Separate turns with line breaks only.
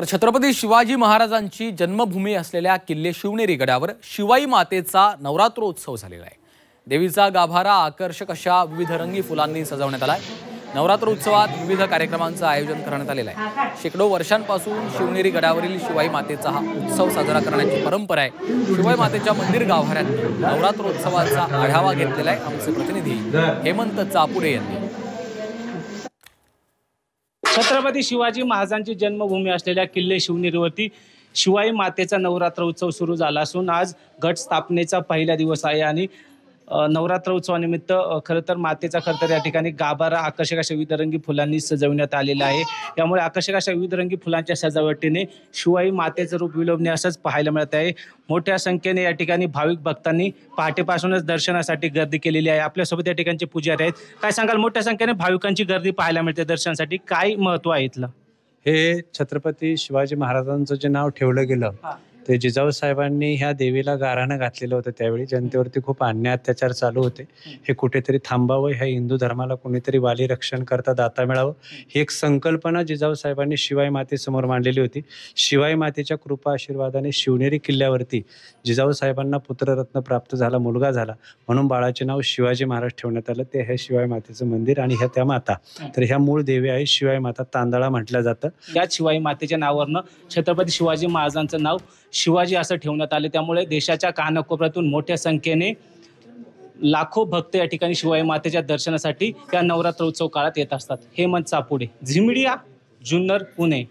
तर छत्रपती शिवाजी महाराजांची जन्मभूमी असलेल्या किल्ले शिवनेरी गडावर शिवाई मातेचा नवरात्रोत्सव झालेला आहे। देवीचा गाभारा आकर्षक अशा विविध रंगी फुलांनी सजवण्यात आलाय। नवरात्रोत्सवात विविध कार्यक्रमांचं आयोजन करण्यात आलेलं आहे। शेकडो वर्षांपासून शिवनेरी गडावरील शिवाई मातेचा हा उत्सव साजरा करण्याची परंपरा आहे। शिवाई मातेच्या मंदिर गाभाऱ्यात नवरात्रोत्सवाचा आढावा घेतलेला आहे आमचे प्रतिनिधी हेमंत चापुरे यांनी।
छत्रपती शिवाजी महाराजांची जन्मभूमी असलेल्या किल्ले शिवनेरीवरती शिवाई मातेचा नवरात्र उत्सव सुरू झाला असून आज घट स्थापनेचा पहिला दिवस आहे आणि नवरात्र उत्सवानिमित्त खरं तर मातेचा या ठिकाणी गाभारा आकर्षक अशा विविधरंगी फुलांनी सजवण्यात आलेला आहे। त्यामुळे आकर्षक अशा विविधरंगी फुलांच्या सजावटीने शिवाई मातेचं रूप विलोभणे असंच पाहायला मिळत आहे। मोठ्या संख्येने या ठिकाणी भाविक भक्तांनी पहाटेपासूनच दर्शनासाठी गर्दी केलेली आहे। आपल्यासोबत या ठिकाणचे पुजारी आहेत। काय सांगाल, मोठ्या संख्येने भाविकांची गर्दी पाहायला मिळते दर्शनासाठी, काय महत्त्व आहे इथलं?
हे छत्रपती शिवाजी महाराजांचं जे नाव ठेवलं गेलं ते जिजाऊ साहेबांनी ह्या देवीला गाऱ्हाणं घातलेलं होतं। त्यावेळी जनतेवरती खूप अन्याय अत्याचार चालू होते। हे कुठेतरी थांबावं, ह्या हिंदू धर्माला कोणीतरी वाली रक्षण करता दाता मिळावं, ही एक संकल्पना जिजाऊ साहेबांनी शिवाई मातेसमोर मांडलेली होती। शिवाई मातेच्या कृपा आशीर्वादाने शिवनेरी किल्ल्यावरती जिजाऊ साहेबांना पुत्ररत्न प्राप्त झाला, मुलगा झाला, म्हणून बाळाचे नाव शिवाजी महाराज ठेवण्यात आलं। ते हे शिवाई मातेचं मंदिर आणि ह्या त्या माता, तर ह्या मूळ देवी आहे शिवाई माता, तांदळा म्हटलं जातं।
या शिवाई मातेच्या नावावरनं छत्रपती शिवाजी महाराजांचं नाव शिवाजी असं ठेवण्यात आले। त्यामुळे देशाच्या कानाकोपऱ्यातून मोठ्या संख्येने लाखो भक्त या ठिकाणी शिवाई मातेच्या दर्शनासाठी या नवरात्र उत्सव काळात येत असतात। Hemant Chapure, Zee Media, Junnar, Pune.